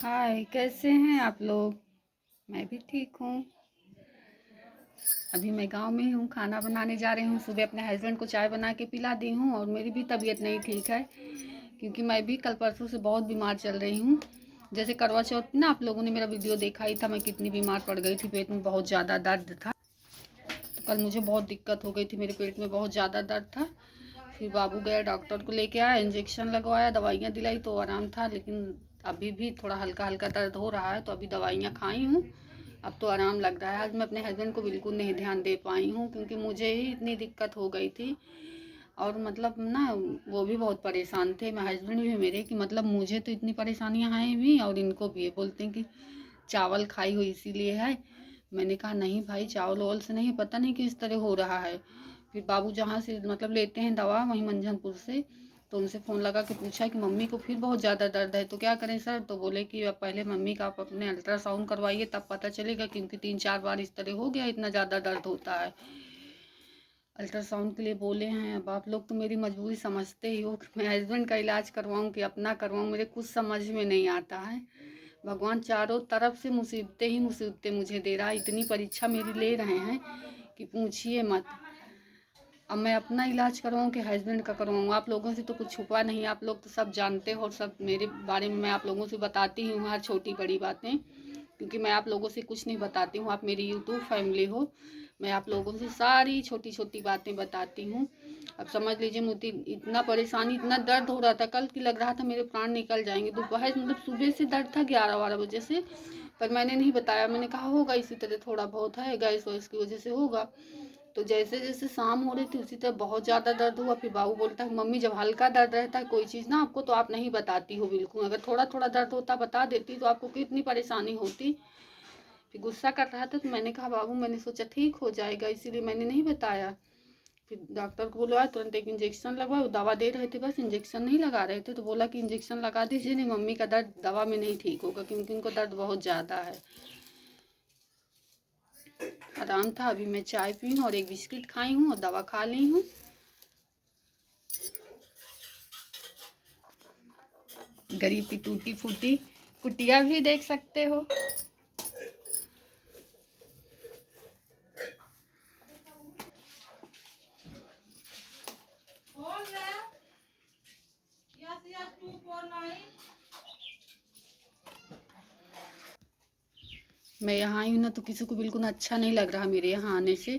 हाय, कैसे हैं आप लोग। मैं भी ठीक हूँ। अभी मैं गांव में हूँ, खाना बनाने जा रही हूँ। सुबह अपने हस्बैंड को चाय बना के पिला दी हूँ और मेरी भी तबीयत नहीं ठीक है, क्योंकि मैं भी कल परसों से बहुत बीमार चल रही हूँ। जैसे करवा चौथ ना, आप लोगों ने मेरा वीडियो देखा ही था, मैं कितनी बीमार पड़ गई थी। पेट में बहुत ज़्यादा दर्द था, तो कल मुझे बहुत दिक्कत हो गई थी। मेरे पेट में बहुत ज़्यादा दर्द था। फिर बाबू गया, डॉक्टर को लेके आया, इंजेक्शन लगवाया, दवाइयाँ दिलाई तो आराम था। लेकिन अभी भी थोड़ा हल्का हल्का दर्द हो रहा है, तो अभी दवाइयाँ खाई हूँ, अब तो आराम लग रहा है। आज मैं अपने हस्बैंड को बिल्कुल नहीं ध्यान दे पाई हूँ, क्योंकि मुझे ही इतनी दिक्कत हो गई थी। और मतलब ना, वो भी बहुत परेशान थे, मैं हस्बैंड भी मेरे, कि मतलब मुझे तो इतनी परेशानियाँ हैं भी और इनको भी। ये बोलते हैं कि चावल खाई हो इसीलिए है। मैंने कहा नहीं भाई, चावल वावल से नहीं, पता नहीं किस तरह हो रहा है। फिर बाबू जहाँ से मतलब लेते हैं दवा, वहीं मंझनपुर से, तो उनसे फ़ोन लगा के पूछा कि मम्मी को फिर बहुत ज़्यादा दर्द है, तो क्या करें सर। तो बोले कि अब पहले मम्मी का आप अपने अल्ट्रासाउंड करवाइए, तब पता चलेगा, क्योंकि 3-4 बार इस तरह हो गया, इतना ज़्यादा दर्द होता है। अल्ट्रासाउंड के लिए बोले हैं। अब आप लोग तो मेरी मजबूरी समझते ही हो कि मैं हस्बैंड का इलाज करवाऊँ कि अपना करवाऊँ, मेरे कुछ समझ में नहीं आता है। भगवान चारों तरफ से मुसीबतें ही मुसीबतें मुझे दे रहा है। इतनी परीक्षा मेरी ले रहे हैं कि पूछिए मत। अब मैं अपना इलाज करवाऊँ कि हस्बैंड का करवाऊँ। आप लोगों से तो कुछ छुपा नहीं, आप लोग तो सब जानते हो, और सब मेरे बारे में मैं आप लोगों से बताती हूँ हर छोटी बड़ी बातें, क्योंकि मैं आप लोगों से कुछ नहीं बताती हूँ। आप मेरी यूट्यूब फैमिली हो, मैं आप लोगों से सारी छोटी छोटी बातें बताती हूँ। अब समझ लीजिए, मुझे इतना परेशानी, इतना दर्द हो रहा था कल की, लग रहा था मेरे प्राण निकल जाएंगे। दोपहर मतलब सुबह से दर्द था 11-12 बजे से, पर मैंने नहीं बताया। मैंने कहा होगा इसी तरह, थोड़ा बहुत है, गैस वैस की वजह से होगा। तो जैसे जैसे शाम हो रही थी उसी तरह बहुत ज़्यादा दर्द हुआ। फिर बाबू बोलता है मम्मी, जब हल्का दर्द रहता है कोई चीज़ ना आपको, तो आप नहीं बताती हो बिल्कुल। अगर थोड़ा थोड़ा दर्द होता बता देती तो आपको कितनी परेशानी होती। फिर गुस्सा कर रहा था, तो मैंने कहा बाबू, मैंने सोचा ठीक हो जाएगा, इसीलिए मैंने नहीं बताया। फिर डॉक्टर को बुलवाया, तुरंत एक इंजेक्शन लगवाया। वो दवा दे रहे थे, बस इंजेक्शन नहीं लगा रहे थे। तो बोला कि इंजेक्शन लगा दीजिए, नहीं मम्मी का दर्द दवा में नहीं ठीक होगा, क्योंकि उनको दर्द बहुत ज़्यादा है। आराम था। अभी मैं चाय पी हूँ और एक बिस्किट खाई हूँ और दवा खा ली हूँ। गरीब की टूटी फूटी कुटिया भी देख सकते हो। मैं यहाँ आई हूँ ना, तो किसी को बिल्कुल अच्छा नहीं लग रहा मेरे यहाँ आने से।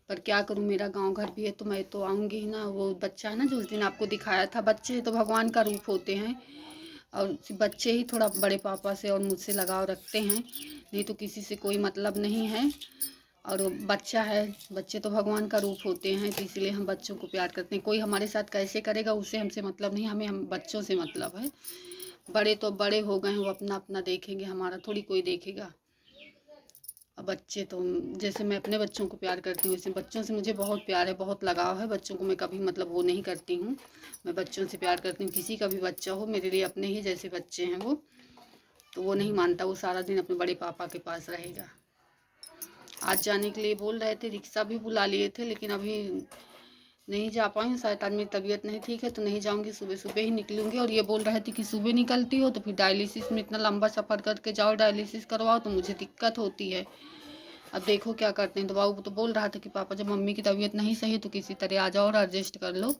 पर क्या करूँ, मेरा गांव घर भी है, तो मैं तो आऊँगी ही ना। वो बच्चा है ना जो उस दिन आपको दिखाया था, बच्चे तो भगवान का रूप होते हैं, और बच्चे ही थोड़ा बड़े पापा से और मुझसे लगाव रखते हैं, नहीं तो किसी से कोई मतलब नहीं है। और वो बच्चा है, बच्चे तो भगवान का रूप होते हैं, तो इसलिए हम बच्चों को प्यार करते हैं। कोई हमारे साथ कैसे करेगा उससे हमसे मतलब नहीं, हमें हम बच्चों से मतलब है। बड़े तो बड़े हो गए हैं, वो अपना अपना देखेंगे, हमारा थोड़ी कोई देखेगा। अब बच्चे तो, जैसे मैं अपने बच्चों को प्यार करती हूँ, वैसे बच्चों से मुझे बहुत प्यार है, बहुत लगाव है। बच्चों को मैं कभी मतलब वो नहीं करती हूँ, मैं बच्चों से प्यार करती हूँ। किसी का भी बच्चा हो, मेरे लिए अपने ही जैसे बच्चे हैं वो। तो वो नहीं मानता, वो सारा दिन अपने बड़े पापा के पास रहेगा। आज जाने के लिए बोल रहे थे, रिक्शा भी बुला लिए थे, लेकिन अभी नहीं जा पाई हूँ। शायद आज मेरी तबीयत नहीं ठीक है, तो नहीं जाऊँगी, सुबह सुबह ही निकलूँगी। और ये बोल रहे थे कि सुबह निकलती हो तो फिर डायलिसिस में इतना लंबा सफ़र करके जाओ, डायलिसिस करवाओ, तो मुझे दिक्कत होती है। अब देखो क्या करते हैं। तो बाबू तो बोल रहा था कि पापा, जब मम्मी की तबीयत नहीं सही तो किसी तरह आ जाओ और एडजस्ट कर लो,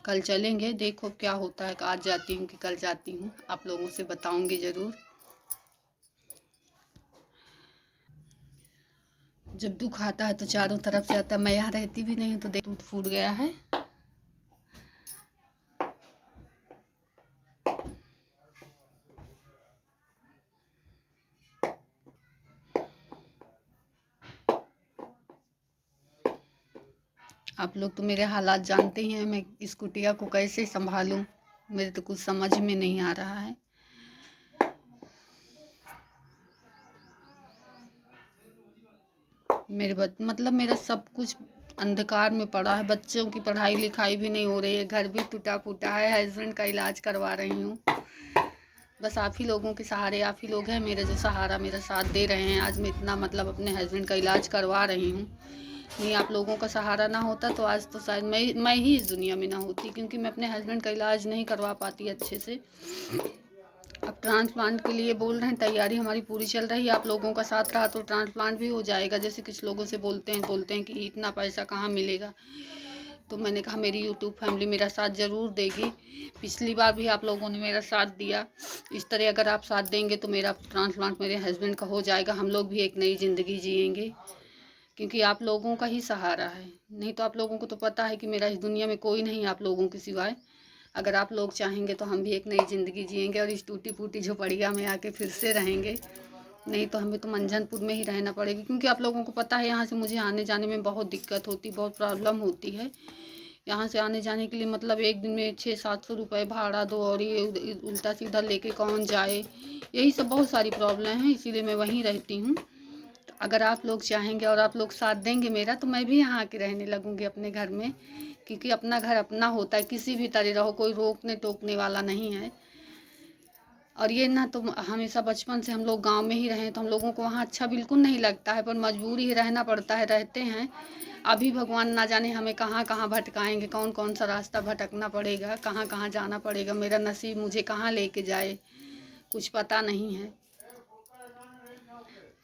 कल चलेंगे। देखो क्या होता है, आज जाती हूँ कि कल जाती हूँ, आप लोगों से बताऊँगी ज़रूर। जब दुख आता है तो चारों तरफ से आता है। मैं यहाँ रहती भी नहीं हूँ, तो देख टूट फूट गया है। आप लोग तो मेरे हालात जानते ही हैं, मैं इस कुटिया को कैसे संभालूं, मेरे तो कुछ समझ में नहीं आ रहा है। मतलब मेरा सब कुछ अंधकार में पड़ा है। बच्चों की पढ़ाई लिखाई भी नहीं हो रही है, घर भी टूटा फूटा है, हस्बैंड का इलाज करवा रही हूँ। बस आप ही लोगों के सहारे, आप ही लोग हैं मेरे जो सहारा, मेरा साथ दे रहे हैं। आज मैं इतना मतलब अपने हस्बैंड का इलाज करवा रही हूँ। नहीं, आप लोगों का सहारा ना होता तो आज तो शायद मैं ही इस दुनिया में ना होती, क्योंकि मैं अपने हस्बैंड का इलाज नहीं करवा पाती अच्छे से। अब ट्रांसप्लांट के लिए बोल रहे हैं, तैयारी हमारी पूरी चल रही है। आप लोगों का साथ रहा तो ट्रांसप्लांट भी हो जाएगा। जैसे कुछ लोगों से बोलते हैं कि इतना पैसा कहाँ मिलेगा, तो मैंने कहा मेरी यूट्यूब फैमिली मेरा साथ ज़रूर देगी। पिछली बार भी आप लोगों ने मेरा साथ दिया, इस तरह अगर आप साथ देंगे तो मेरा ट्रांसप्लांट मेरे हस्बैंड का हो जाएगा। हम लोग भी एक नई ज़िंदगी जिएंगे, क्योंकि आप लोगों का ही सहारा है। नहीं तो आप लोगों को तो पता है कि मेरा इस दुनिया में कोई नहीं आप लोगों के सिवाय। अगर आप लोग चाहेंगे तो हम भी एक नई ज़िंदगी जिएंगे और इस टूटी फूटी झोपड़िया में आके फिर से रहेंगे। नहीं तो हमें तो मंझनपुर में ही रहना पड़ेगा, क्योंकि आप लोगों को पता है यहाँ से मुझे आने जाने में बहुत दिक्कत होती, बहुत प्रॉब्लम होती है। यहाँ से आने जाने के लिए मतलब एक दिन में 600-700 रुपये भाड़ा दो, और ये उल्टा सीधा लेके कौन जाए, यही सब बहुत सारी प्रॉब्लम है, इसीलिए मैं वहीं रहती हूँ। तो अगर आप लोग चाहेंगे और आप लोग साथ देंगे मेरा, तो मैं भी यहाँ आके रहने लगूँगी अपने घर में, क्योंकि अपना घर अपना होता है। किसी भी तरह रहो, कोई रोकने टोकने वाला नहीं है। और ये ना तो हमेशा बचपन से हम लोग गांव में ही रहे, तो हम लोगों को वहाँ अच्छा बिल्कुल नहीं लगता है, पर मजबूरी ही रहना पड़ता है, रहते हैं। अभी भगवान ना जाने हमें कहाँ कहाँ भटकाएंगे, कौन कौन सा रास्ता भटकना पड़ेगा, कहाँ कहाँ जाना पड़ेगा, मेरा नसीब मुझे कहाँ लेके जाए कुछ पता नहीं है।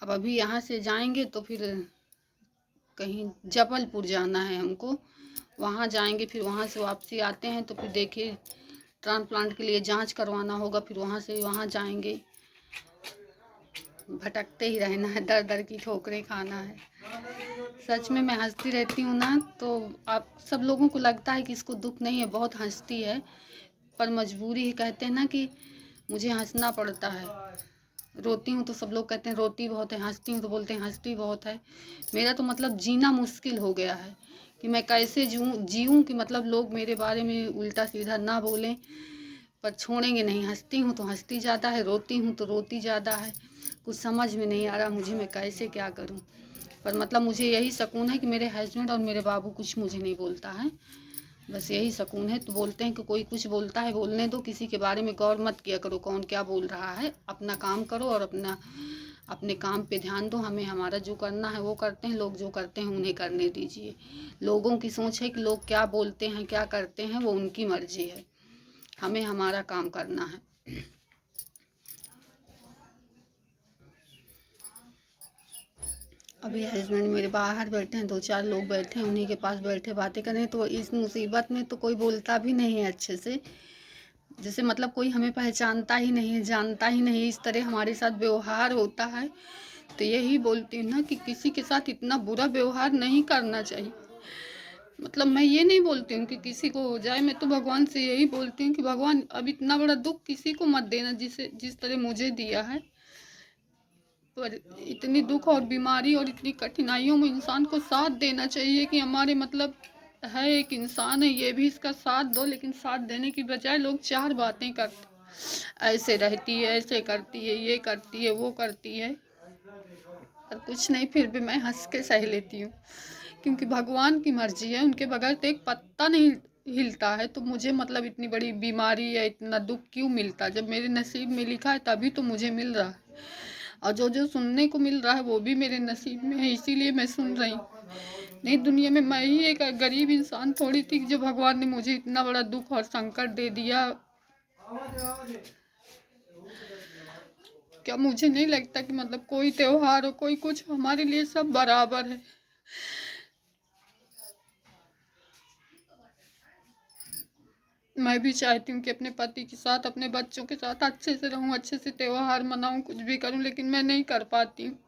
अब अभी यहाँ से जाएंगे तो फिर कहीं जबलपुर जाना है हमको, वहाँ जाएंगे, फिर वहाँ से वापसी आते हैं तो फिर देखिए ट्रांसप्लांट के लिए जांच करवाना होगा, फिर वहाँ से वहाँ जाएंगे। भटकते ही रहना है, दर दर की ठोकरें खाना है। सच में मैं हंसती रहती हूँ ना, तो आप सब लोगों को लगता है कि इसको दुख नहीं है, बहुत हंसती है, पर मजबूरी ही। कहते हैं ना कि मुझे हंसना पड़ता है। रोती हूँ तो सब लोग कहते हैं रोती बहुत है, हंसती हूँ तो बोलते हैं हंसती बहुत है। मेरा तो मतलब जीना मुश्किल हो गया है कि मैं कैसे जीऊँ कि मतलब लोग मेरे बारे में उल्टा सीधा ना बोलें, पर छोड़ेंगे नहीं। हंसती हूँ तो हंसती ज़्यादा है, रोती हूँ तो रोती ज़्यादा है। कुछ समझ में नहीं आ रहा मुझे, मैं कैसे क्या करूँ। पर मतलब मुझे यही सुकून है कि मेरे हस्बैंड और मेरे बाबू कुछ मुझे नहीं बोलता है, बस यही सुकून है। तो बोलते हैं कि कोई कुछ बोलता है बोलने दो, किसी के बारे में गौर मत किया करो कौन क्या बोल रहा है, अपना काम करो और अपने काम पे ध्यान दो। हमें हमारा जो करना है वो करते हैं, लोग जो करते हैं उन्हें करने दीजिए। लोगों की सोच है कि लोग क्या बोलते हैं क्या करते हैं वो उनकी मर्जी है, हमें हमारा काम करना है। अभी हस्बैंड मेरे बाहर बैठे हैं, 2-4 लोग बैठे हैं, उन्हीं के पास बैठे बातें करें। तो इस मुसीबत में तो कोई बोलता भी नहीं है अच्छे से, जैसे मतलब कोई हमें पहचानता ही नहीं है, जानता ही नहीं, इस तरह हमारे साथ व्यवहार होता है। तो यही बोलती हूँ ना कि किसी के साथ इतना बुरा व्यवहार नहीं करना चाहिए। मतलब मैं ये नहीं बोलती हूँ कि किसी को हो जाए, मैं तो भगवान से यही बोलती हूँ कि भगवान अब इतना बड़ा दुख किसी को मत देना जिस तरह मुझे दिया है। पर इतनी दुख और बीमारी और इतनी कठिनाइयों में इंसान को साथ देना चाहिए कि हमारे मतलब है, एक इंसान है, ये भी इसका साथ दो। लेकिन साथ देने की बजाय लोग 4 बातें करते, ऐसे रहती है, ऐसे करती है, ये करती है, वो करती है। पर कुछ नहीं, फिर भी मैं हंस के सह लेती हूँ, क्योंकि भगवान की मर्जी है, उनके बगैर तो एक पत्ता नहीं हिलता है। तो मुझे मतलब इतनी बड़ी बीमारी या इतना दुख क्यों मिलता, जब मेरे नसीब में लिखा है तभी तो मुझे मिल रहा है। और जो जो सुनने को मिल रहा है वो भी मेरे नसीब में है, इसीलिए मैं सुन रही हूँ। नहीं, दुनिया में मैं ही एक गरीब इंसान थोड़ी थी जो भगवान ने मुझे इतना बड़ा दुख और संकट दे दिया। क्या मुझे नहीं लगता कि मतलब कोई त्योहार हो, कोई कुछ, हमारे लिए सब बराबर है। मैं भी चाहती हूँ कि अपने पति के साथ, अपने बच्चों के साथ अच्छे से रहूँ, अच्छे से त्योहार मनाऊँ, कुछ भी करूँ, लेकिन मैं नहीं कर पाती हूँ।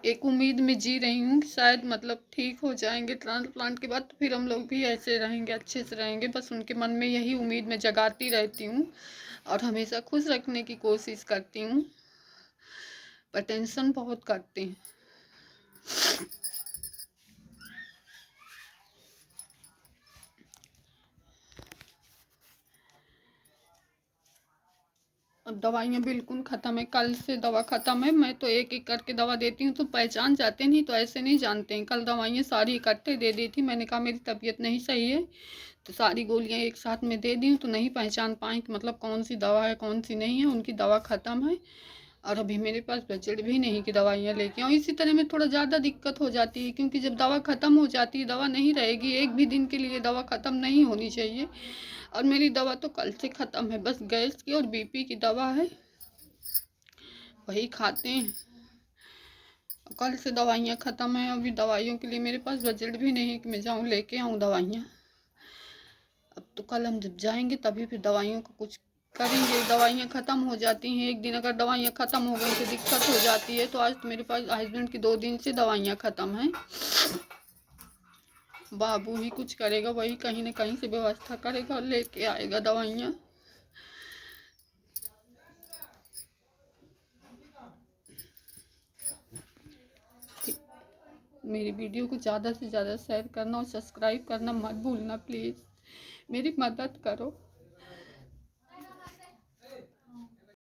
एक उम्मीद में जी रही हूँ कि शायद मतलब ठीक हो जाएंगे ट्रांसप्लांट के बाद, तो फिर हम लोग भी ऐसे रहेंगे, अच्छे से रहेंगे। बस उनके मन में यही उम्मीद मैं जगाती रहती हूँ और हमेशा खुश रखने की कोशिश करती हूँ, पर टेंशन बहुत करते हैं। अब दवाइयाँ बिल्कुल ख़त्म है, कल से दवा ख़त्म है। मैं तो एक एक करके दवा देती हूँ तो पहचान जाते, नहीं तो ऐसे नहीं जानते हैं। कल दवाइयाँ सारी इकट्ठे दे दी थी, मैंने कहा मेरी तबीयत नहीं सही है, तो सारी गोलियाँ एक साथ में दे दी हूँ, तो नहीं पहचान पाएँ कि मतलब कौन सी दवा है कौन सी नहीं है। उनकी दवा ख़त्म है, और अभी मेरे पास बजट भी नहीं कि दवाइयाँ लेके आऊँ। इसी तरह में थोड़ा ज़्यादा दिक्कत हो जाती है, क्योंकि जब दवा ख़त्म हो जाती है, दवा नहीं रहेगी, एक भी दिन के लिए दवा ख़त्म नहीं होनी चाहिए। और मेरी दवा तो कल से ख़त्म है, बस गैस की और बीपी की दवा है, वही खाते हैं। कल से दवाइयाँ ख़त्म है, अभी दवाइयों के लिए मेरे पास बजट भी नहीं कि मैं जाऊँ लेके आऊँ दवाइयाँ। अब तो कल हम जब जाएंगे तभी फिर दवाइयों का कुछ करेंगे। दवाइयाँ ख़त्म हो जाती हैं, एक दिन अगर दवाइयाँ ख़त्म हो गई तो दिक्कत हो जाती है। तो आज तो मेरे पास हस्बैंड की 2 दिन से दवाइयाँ ख़त्म हैं। बाबू ही कुछ करेगा, वही कहीं ना कहीं से व्यवस्था करेगा और लेके आएगा दवाइयाँ। मेरी वीडियो को ज़्यादा से ज़्यादा शेयर करना और सब्सक्राइब करना मत भूलना प्लीज़। मेरी मदद करो।